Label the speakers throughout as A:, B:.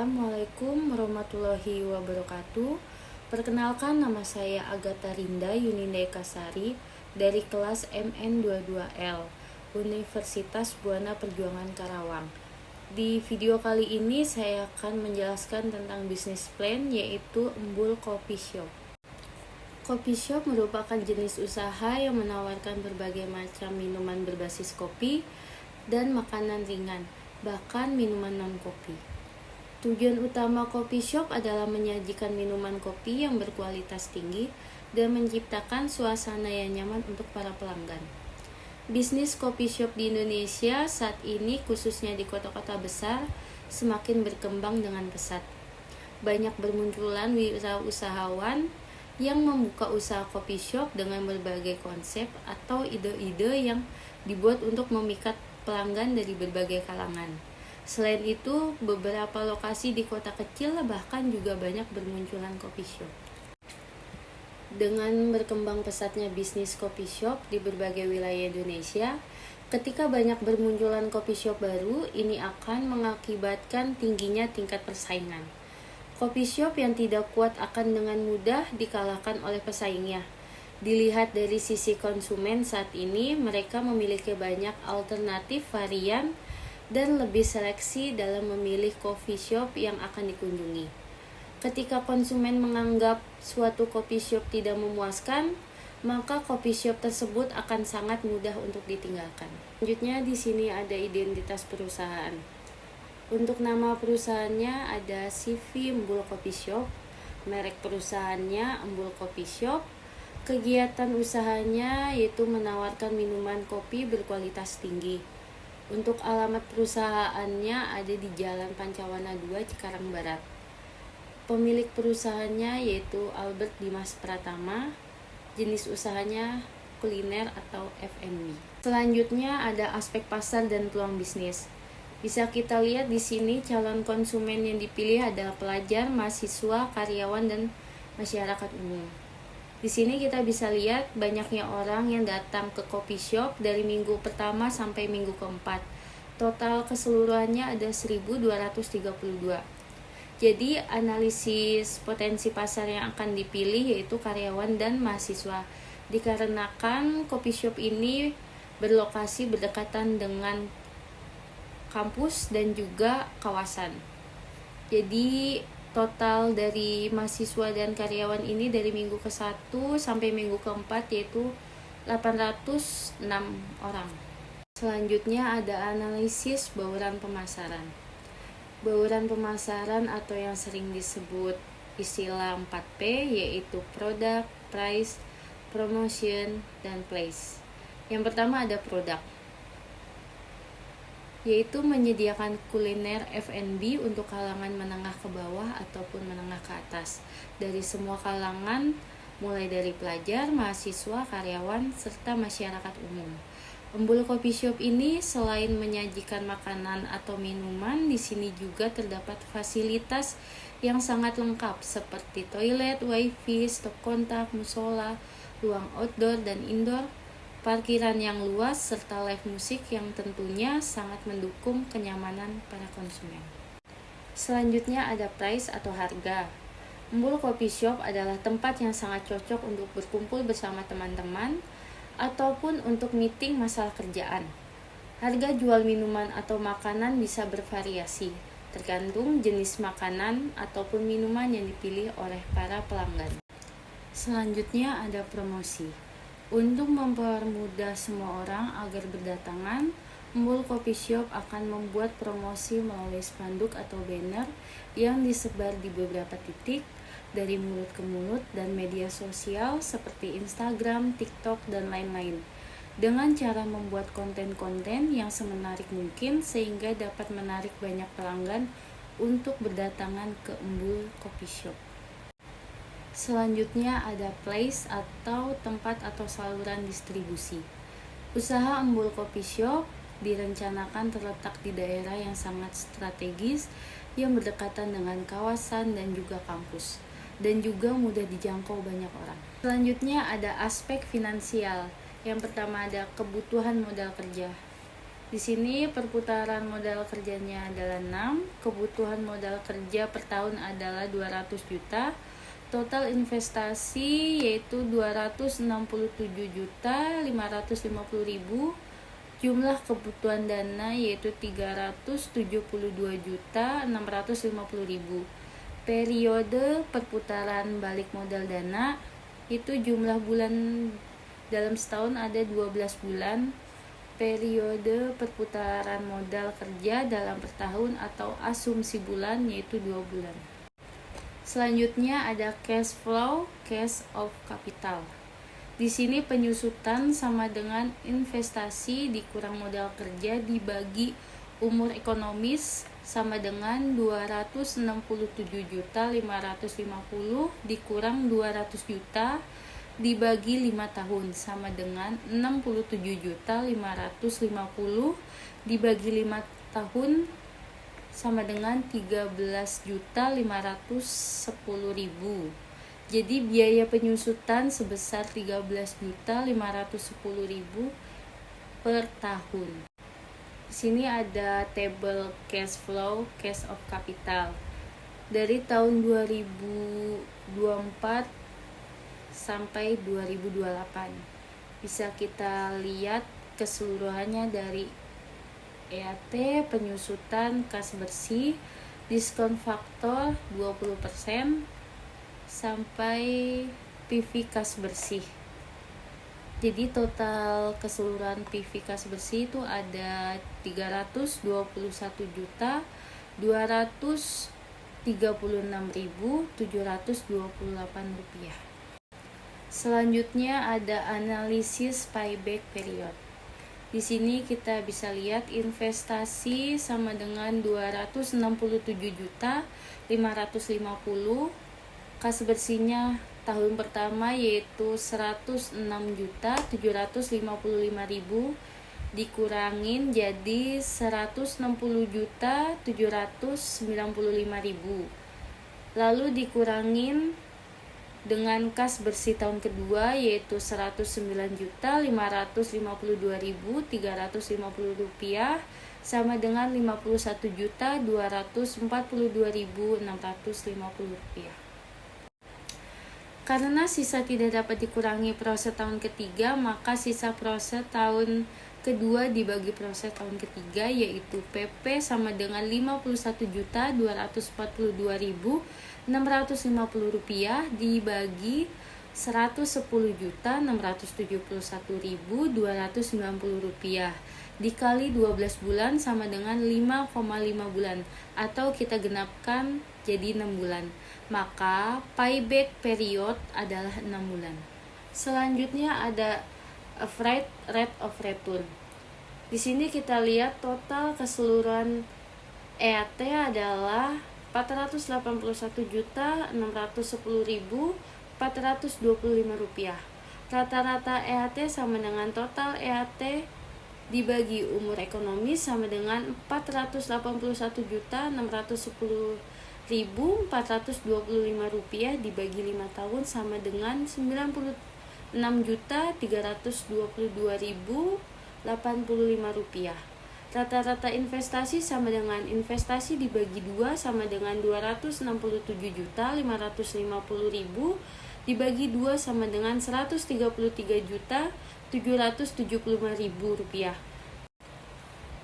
A: Assalamualaikum warahmatullahi wabarakatuh. Perkenalkan, nama saya Agatha Rinda Yuninda Ekasari dari kelas MN22L Universitas Buana Perjuangan Karawang. Di video kali ini saya akan menjelaskan tentang bisnis plan, yaitu Embul Coffee Shop. Coffee shop merupakan jenis usaha yang menawarkan berbagai macam minuman berbasis kopi dan makanan ringan, bahkan minuman non-kopi. Tujuan utama coffee shop adalah menyajikan minuman kopi yang berkualitas tinggi dan menciptakan suasana yang nyaman untuk para pelanggan. Bisnis coffee shop di Indonesia saat ini, khususnya di kota-kota besar, semakin berkembang dengan pesat. Banyak bermunculan wirausahawan yang membuka usaha coffee shop dengan berbagai konsep atau ide-ide yang dibuat untuk memikat pelanggan dari berbagai kalangan. Selain itu, beberapa lokasi di kota kecil bahkan juga banyak bermunculan coffee shop. Dengan berkembang pesatnya bisnis coffee shop di berbagai wilayah Indonesia, ketika banyak bermunculan coffee shop baru, ini akan mengakibatkan tingginya tingkat persaingan. Coffee shop yang tidak kuat akan dengan mudah dikalahkan oleh pesaingnya. Dilihat dari sisi konsumen saat ini, mereka memiliki banyak alternatif varian dan lebih seleksi dalam memilih coffee shop yang akan dikunjungi. Ketika konsumen menganggap suatu coffee shop tidak memuaskan, maka coffee shop tersebut akan sangat mudah untuk ditinggalkan. Selanjutnya di sini ada identitas perusahaan. Untuk nama perusahaannya ada CV Embul Coffee Shop, merek perusahaannya Embul Coffee Shop. Kegiatan usahanya yaitu menawarkan minuman kopi berkualitas tinggi. Untuk alamat perusahaannya ada di Jalan Pancawana 2, Cikarang Barat. Pemilik perusahaannya yaitu Albert Dimas Pratama. Jenis usahanya kuliner atau F&B. Selanjutnya ada aspek pasar dan peluang bisnis. Bisa kita lihat di sini calon konsumen yang dipilih adalah pelajar, mahasiswa, karyawan, dan masyarakat umum. Di sini kita bisa lihat banyaknya orang yang datang ke coffee shop dari minggu pertama sampai minggu keempat. Total keseluruhannya ada 1.232. Jadi analisis potensi pasar yang akan dipilih yaitu karyawan dan mahasiswa. Dikarenakan coffee shop ini berlokasi berdekatan dengan kampus dan juga kawasan. Jadi total dari mahasiswa dan karyawan ini dari minggu ke-1 sampai minggu ke-4 yaitu 806 orang. Selanjutnya ada analisis bauran pemasaran. Bauran pemasaran atau yang sering disebut istilah 4P yaitu product, price, promotion, dan place. Yang pertama ada produk, yaitu menyediakan kuliner F&B untuk kalangan menengah ke bawah ataupun menengah ke atas, dari semua kalangan, mulai dari pelajar, mahasiswa, karyawan, serta masyarakat umum. Embul Coffee Shop ini selain menyajikan makanan atau minuman, di sini juga terdapat fasilitas yang sangat lengkap seperti toilet, wifi, stop kontak, musola, ruang outdoor dan indoor, parkiran yang luas, serta live musik yang tentunya sangat mendukung kenyamanan para konsumen. Selanjutnya ada price atau harga. Embul Coffee Shop adalah tempat yang sangat cocok untuk berkumpul bersama teman-teman ataupun untuk meeting masalah kerjaan. Harga jual minuman atau makanan bisa bervariasi, tergantung jenis makanan ataupun minuman yang dipilih oleh para pelanggan. Selanjutnya ada promosi. Untuk mempermudah semua orang agar berdatangan, Embul Coffee Shop akan membuat promosi melalui spanduk atau banner yang disebar di beberapa titik, dari mulut ke mulut dan media sosial seperti Instagram, TikTok, dan lain-lain, dengan cara membuat konten-konten yang semenarik mungkin sehingga dapat menarik banyak pelanggan untuk berdatangan ke Embul Coffee Shop. Selanjutnya ada place atau tempat atau saluran distribusi. Usaha Embul Coffee Shop direncanakan terletak di daerah yang sangat strategis yang berdekatan dengan kawasan dan juga kampus, dan juga mudah dijangkau banyak orang. Selanjutnya ada aspek finansial. Yang pertama ada kebutuhan modal kerja. Di sini perputaran modal kerjanya adalah 6, kebutuhan modal kerja per tahun adalah 200 juta, total investasi yaitu 267.550.000, jumlah kebutuhan dana yaitu 372.650.000. Periode perputaran balik modal dana itu jumlah bulan dalam setahun ada 12 bulan. Periode perputaran modal kerja dalam per tahun atau asumsi bulan yaitu 2 bulan. Selanjutnya ada cash flow, cash of capital. Di sini penyusutan sama dengan investasi dikurang modal kerja dibagi umur ekonomis sama dengan 267.550 dikurang 200 juta dibagi 5 tahun sama dengan 67.550 dibagi 5 tahun sama dengan 13.510.000. Jadi biaya penyusutan sebesar 13.510.000 per tahun. Di sini ada tabel cash flow, cash of capital. Dari tahun 2024 sampai 2028. Bisa kita lihat keseluruhannya dari EAT, penyusutan kas bersih, diskon faktor 20%, sampai PV kas bersih. Jadi total keseluruhan PV kas bersih itu ada 321.236.728 rupiah. Selanjutnya ada analisis payback period. Di sini kita bisa lihat investasi sama dengan 267.550. Kas bersihnya tahun pertama yaitu 106.755.000 dikurangin jadi 160.795.000. Lalu dikurangin dengan kas bersih tahun kedua yaitu 109.552.350 rupiah sama dengan 51.242.650 rupiah. Karena sisa tidak dapat dikurangi proses tahun ketiga, maka sisa proses tahun kedua dibagi proses tahun ketiga yaitu PP sama dengan 51.242.650 rupiah dibagi 110.671.290 rupiah dikali 12 bulan sama dengan 5,5 bulan atau kita genapkan jadi 6 bulan. Maka payback period adalah 6 bulan. Selanjutnya ada average rate of return. Di sini kita lihat total keseluruhan EAT adalah 481.610.425 rupiah. Rata-rata EAT sama dengan total EAT dibagi umur ekonomis sama dengan 481.610.425 rupiah dibagi 5 tahun sama dengan 96.322.085 rupiah. Rata-rata investasi sama dengan investasi dibagi 2 sama dengan 267.550.000 dibagi 2 sama dengan 133.775.000 rupiah.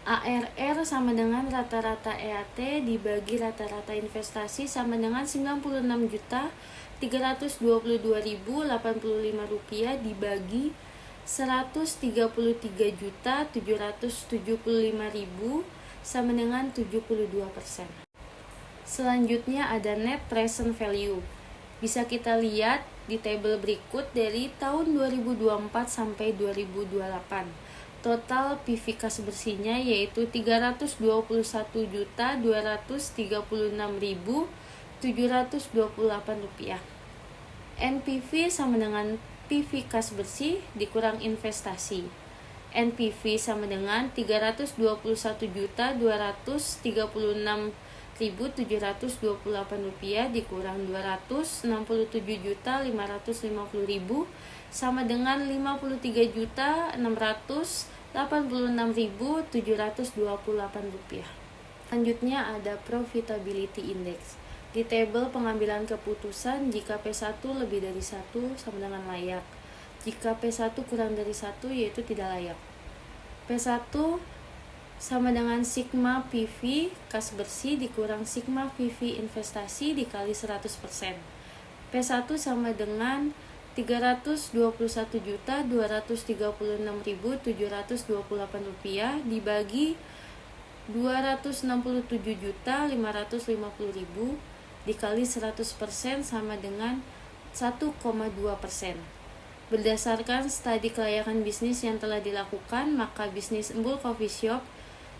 A: ARR sama dengan rata-rata EAT dibagi rata-rata investasi sama dengan 96.322.085 rupiah dibagi 133.775.000 sama dengan 72%. Selanjutnya ada net present value. Bisa kita lihat di tabel berikut dari tahun 2024 sampai 2028. Total PV kas bersihnya yaitu 321.236.728 rupiah. NPV sama dengan PV kas bersih dikurang investasi. NPV sama dengan 321.236.728 rupiah dikurang 267.550.000 sama dengan 53.600 Rp86.728. Selanjutnya ada Profitability Index. Di tabel pengambilan keputusan, jika P1 lebih dari 1 sama dengan layak. Jika P1 kurang dari 1 yaitu tidak layak. P1 sama dengan sigma PV kas bersih dikurang sigma PV investasi dikali 100%. P1 sama dengan Rp321.236.728 dibagi 267.550.000 dikali 100% sama dengan 1,2%. Berdasarkan studi kelayakan bisnis yang telah dilakukan, maka bisnis Embul Coffee Shop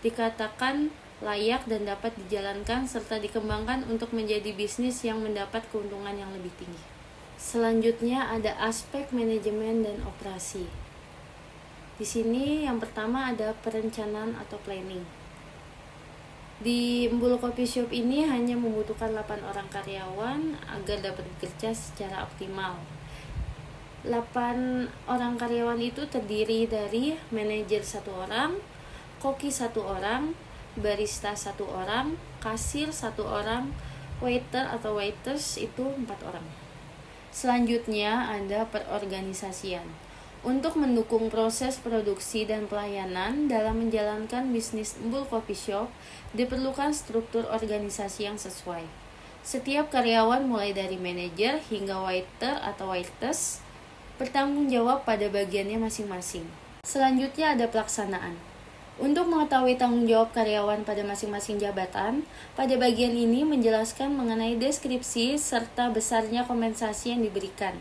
A: dikatakan layak dan dapat dijalankan serta dikembangkan untuk menjadi bisnis yang mendapat keuntungan yang lebih tinggi. Selanjutnya ada aspek manajemen dan operasi. Di sini yang pertama ada perencanaan atau planning. Di Embul Coffee Shop ini hanya membutuhkan 8 orang karyawan agar dapat bekerja secara optimal. 8 orang karyawan itu terdiri dari manajer 1 orang, koki 1 orang, barista 1 orang, kasir 1 orang, waiter atau waiters itu 4 orang. Selanjutnya ada perorganisasian. Untuk mendukung proses produksi dan pelayanan dalam menjalankan bisnis Embul Coffee Shop, diperlukan struktur organisasi yang sesuai. Setiap karyawan mulai dari manajer hingga waiter atau waiters bertanggung jawab pada bagiannya masing-masing. Selanjutnya ada pelaksanaan. Untuk mengetahui tanggung jawab karyawan pada masing-masing jabatan, pada bagian ini menjelaskan mengenai deskripsi serta besarnya kompensasi yang diberikan.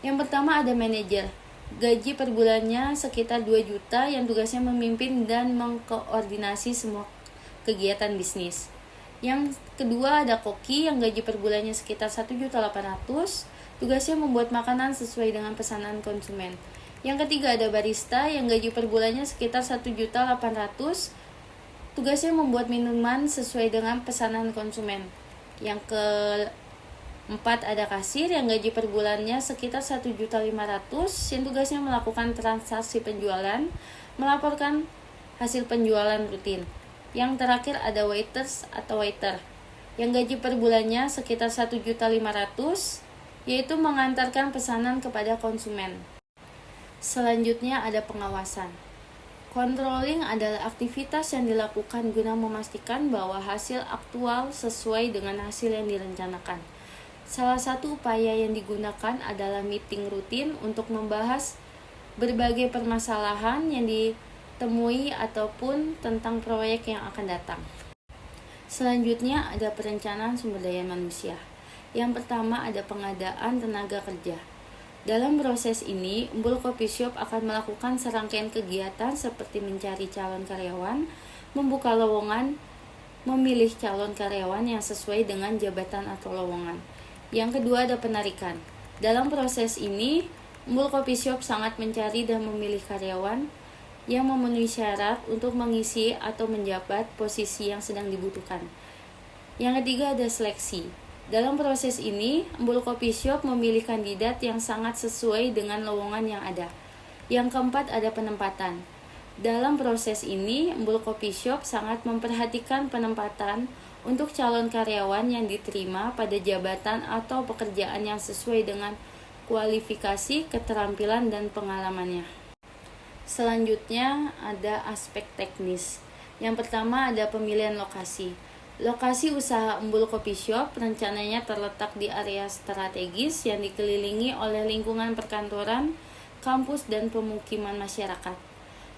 A: Yang pertama ada manajer. Gaji per bulannya sekitar 2 juta yang tugasnya memimpin dan mengkoordinasi semua kegiatan bisnis. Yang kedua ada koki yang gaji per bulannya sekitar 1.800.000, tugasnya membuat makanan sesuai dengan pesanan konsumen. Yang ketiga ada barista yang gaji per bulannya sekitar 1.800.000, tugasnya membuat minuman sesuai dengan pesanan konsumen. Yang keempat ada kasir yang gaji per bulannya sekitar 1.500.000, yang tugasnya melakukan transaksi penjualan, melaporkan hasil penjualan rutin. Yang terakhir ada waiters atau waiter yang gaji per bulannya sekitar 1.500.000, yaitu mengantarkan pesanan kepada konsumen. Selanjutnya ada pengawasan. Controlling adalah aktivitas yang dilakukan guna memastikan bahwa hasil aktual sesuai dengan hasil yang direncanakan. Salah satu upaya yang digunakan adalah meeting rutin untuk membahas berbagai permasalahan yang ditemui ataupun tentang proyek yang akan datang. Selanjutnya ada perencanaan sumber daya manusia. Yang pertama ada pengadaan tenaga kerja. Dalam proses ini, Embul Coffee Shop akan melakukan serangkaian kegiatan seperti mencari calon karyawan, membuka lowongan, memilih calon karyawan yang sesuai dengan jabatan atau lowongan. Yang kedua ada penarikan. Dalam proses ini, Embul Coffee Shop sangat mencari dan memilih karyawan yang memenuhi syarat untuk mengisi atau menjabat posisi yang sedang dibutuhkan. Yang ketiga ada seleksi. Dalam proses ini, Embul Coffee Shop memilih kandidat yang sangat sesuai dengan lowongan yang ada. Yang keempat ada penempatan. Dalam proses ini, Embul Coffee Shop sangat memperhatikan penempatan untuk calon karyawan yang diterima pada jabatan atau pekerjaan yang sesuai dengan kualifikasi, keterampilan, dan pengalamannya. Selanjutnya ada aspek teknis. Yang pertama ada pemilihan lokasi. Lokasi usaha Embul Coffee Shop rencananya terletak di area strategis yang dikelilingi oleh lingkungan perkantoran, kampus, dan pemukiman masyarakat.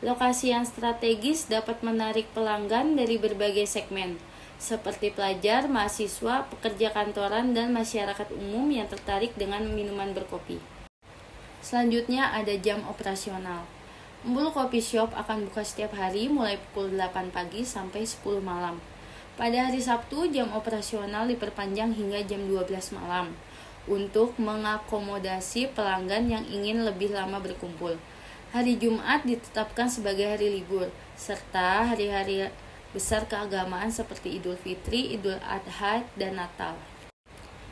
A: Lokasi yang strategis dapat menarik pelanggan dari berbagai segmen, seperti pelajar, mahasiswa, pekerja kantoran, dan masyarakat umum yang tertarik dengan minuman berkopi. Selanjutnya ada jam operasional. Embul Coffee Shop akan buka setiap hari mulai pukul 8 pagi sampai 10 malam. Pada hari Sabtu, jam operasional diperpanjang hingga jam 12 malam untuk mengakomodasi pelanggan yang ingin lebih lama berkumpul. Hari Jumat ditetapkan sebagai hari libur, serta hari-hari besar keagamaan seperti Idul Fitri, Idul Adha, dan Natal.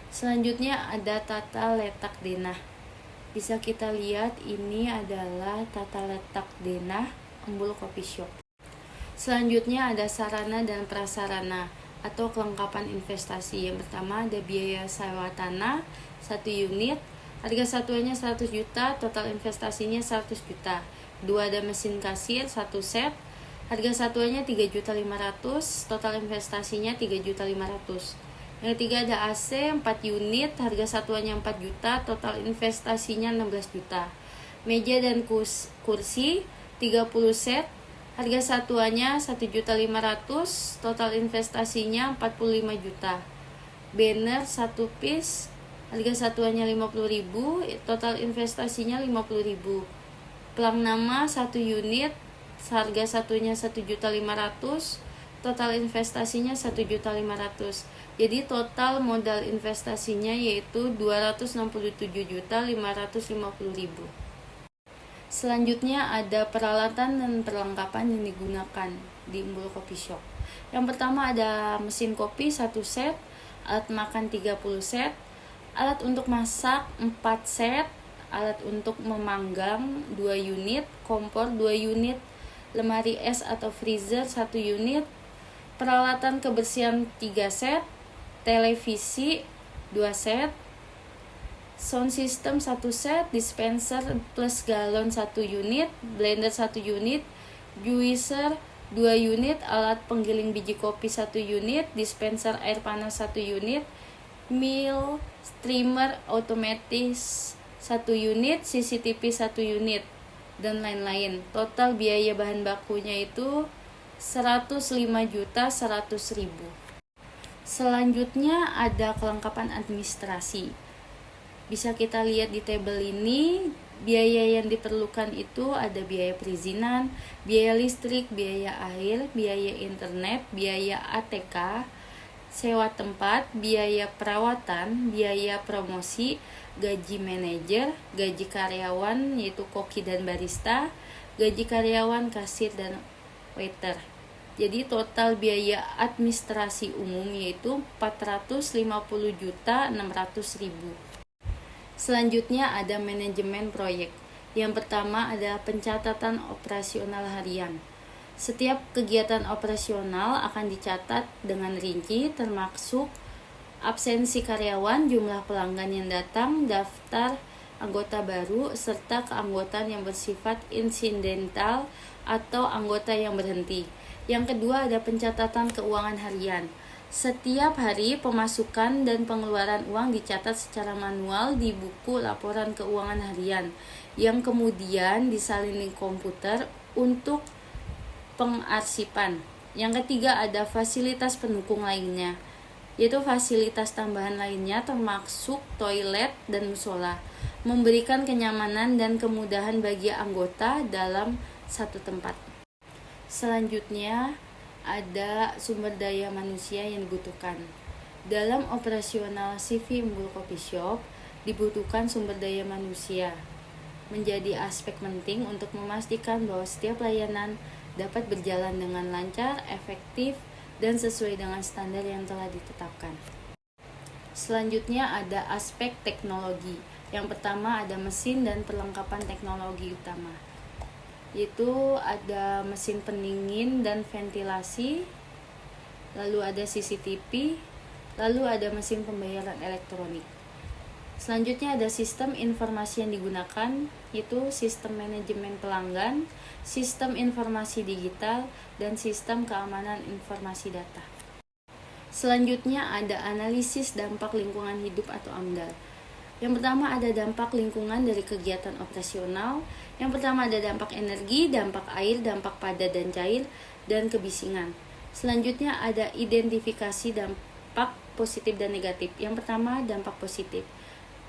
A: Selanjutnya ada tata letak denah. Bisa kita lihat ini adalah tata letak denah Embul Coffee Shop. Selanjutnya ada sarana dan prasarana atau kelengkapan investasi. Yang pertama ada biaya sewa tanah 1 unit, harga satuannya 100 juta, total investasinya 100 juta. 2 ada mesin kasir 1 set, harga satuannya 3.500.000, total investasinya 3.500.000. Yang ketiga ada AC 4 unit, harga satuannya 4 juta, total investasinya 16 juta. Meja dan kursi 30 set, harga satuannya 1.500.000, total investasinya 45 juta. Banner 1 piece, harga satuannya 50.000, total investasinya 50.000. Pelang nama 1 unit, harga satunya 1.500.000, total investasinya 1.500.000. Jadi total modal investasinya yaitu 267.550.000. Selanjutnya ada peralatan dan perlengkapan yang digunakan di Embul Coffee Shop. Yang pertama ada mesin kopi 1 set, alat makan 30 set, alat untuk masak 4 set, alat untuk memanggang 2 unit, kompor 2 unit, lemari es atau freezer 1 unit, peralatan kebersihan 3 set, televisi 2 set, sound system 1 set, dispenser plus galon 1 unit, blender 1 unit, juicer 2 unit, alat penggiling biji kopi 1 unit, dispenser air panas 1 unit, meal streamer otomatis 1 unit, CCTV 1 unit, dan lain-lain. Total biaya bahan bakunya itu 105.100.000. Selanjutnya ada kelengkapan administrasi. Bisa kita lihat di tabel ini, biaya yang diperlukan itu ada biaya perizinan, biaya listrik, biaya air, biaya internet, biaya ATK, sewa tempat, biaya perawatan, biaya promosi, gaji manajer, gaji karyawan yaitu koki dan barista, gaji karyawan kasir dan waiter. Jadi total biaya administrasi umum yaitu 450.600.000. Selanjutnya ada manajemen proyek. Yang pertama ada pencatatan operasional harian. Setiap kegiatan operasional akan dicatat dengan rinci termasuk absensi karyawan, jumlah pelanggan yang datang, daftar anggota baru, serta keanggotaan yang bersifat insidental atau anggota yang berhenti. Yang kedua ada pencatatan keuangan harian. Setiap hari pemasukan dan pengeluaran uang dicatat secara manual di buku laporan keuangan harian yang kemudian disalin di komputer untuk pengarsipan. Yang ketiga ada fasilitas pendukung lainnya, yaitu fasilitas tambahan lainnya termasuk toilet dan musola, memberikan kenyamanan dan kemudahan bagi anggota dalam satu tempat. Selanjutnya ada sumber daya manusia yang dibutuhkan. Dalam operasional CV Embul Coffee Shop dibutuhkan sumber daya manusia. Menjadi aspek penting untuk memastikan bahwa setiap layanan dapat berjalan dengan lancar, efektif, dan sesuai dengan standar yang telah ditetapkan. Selanjutnya ada aspek teknologi. Yang pertama ada mesin dan perlengkapan teknologi utama, yaitu ada mesin pendingin dan ventilasi, lalu ada CCTV, lalu ada mesin pembayaran elektronik. Selanjutnya ada sistem informasi yang digunakan, yaitu sistem manajemen pelanggan, sistem informasi digital, dan sistem keamanan informasi data. Selanjutnya ada analisis dampak lingkungan hidup atau AMDAL. Yang pertama ada dampak lingkungan dari kegiatan operasional. Yang pertama ada dampak energi, dampak air, dampak padat dan cair, dan kebisingan. Selanjutnya ada identifikasi dampak positif dan negatif. Yang pertama dampak positif,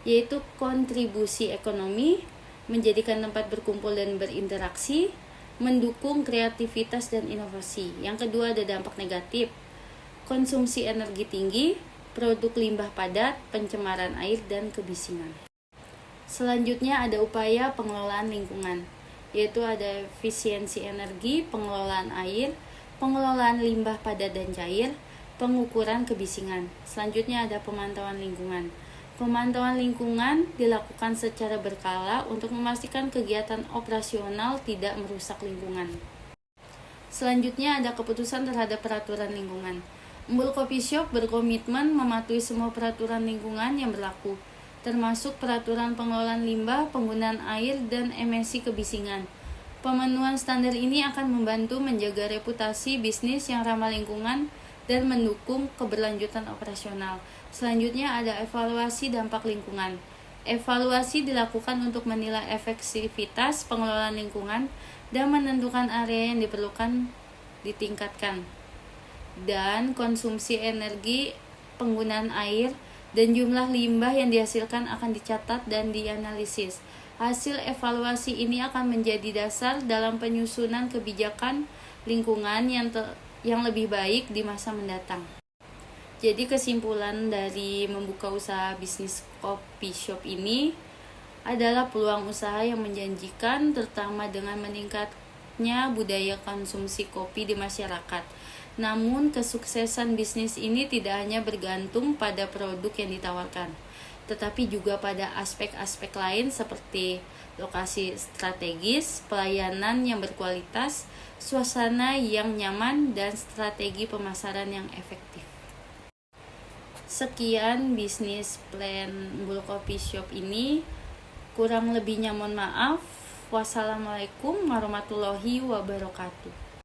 A: yaitu kontribusi ekonomi, menjadikan tempat berkumpul dan berinteraksi, mendukung kreativitas dan inovasi. Yang kedua ada dampak negatif, konsumsi energi tinggi, produk limbah padat, pencemaran air, dan kebisingan. Selanjutnya ada upaya pengelolaan lingkungan, yaitu ada efisiensi energi, pengelolaan air, pengelolaan limbah padat dan cair, pengukuran kebisingan. Selanjutnya ada pemantauan lingkungan, Pemantauan lingkungan dilakukan secara berkala untuk memastikan kegiatan operasional tidak merusak lingkungan. Selanjutnya ada keputusan terhadap peraturan lingkungan. Embul Coffee Shop berkomitmen mematuhi semua peraturan lingkungan yang berlaku, termasuk peraturan pengelolaan limbah, penggunaan air, dan emisi kebisingan. Pemenuhan standar ini akan membantu menjaga reputasi bisnis yang ramah lingkungan dan mendukung keberlanjutan operasional. Selanjutnya ada evaluasi dampak lingkungan. Evaluasi dilakukan untuk menilai efektivitas pengelolaan lingkungan dan menentukan area yang diperlukan ditingkatkan. Dan konsumsi energi, penggunaan air, dan jumlah limbah yang dihasilkan akan dicatat dan dianalisis. Hasil evaluasi ini akan menjadi dasar dalam penyusunan kebijakan lingkungan yang lebih baik di masa mendatang. Jadi kesimpulan dari membuka usaha bisnis coffee shop ini adalah peluang usaha yang menjanjikan, terutama dengan meningkatnya budaya konsumsi kopi di masyarakat. Namun kesuksesan bisnis ini tidak hanya bergantung pada produk yang ditawarkan, tetapi juga pada aspek-aspek lain seperti lokasi strategis, pelayanan yang berkualitas, suasana yang nyaman, dan strategi pemasaran yang efektif. Sekian bisnis plan Embul Coffee Shop ini. Kurang lebihnya mohon maaf. Wassalamualaikum warahmatullahi wabarakatuh.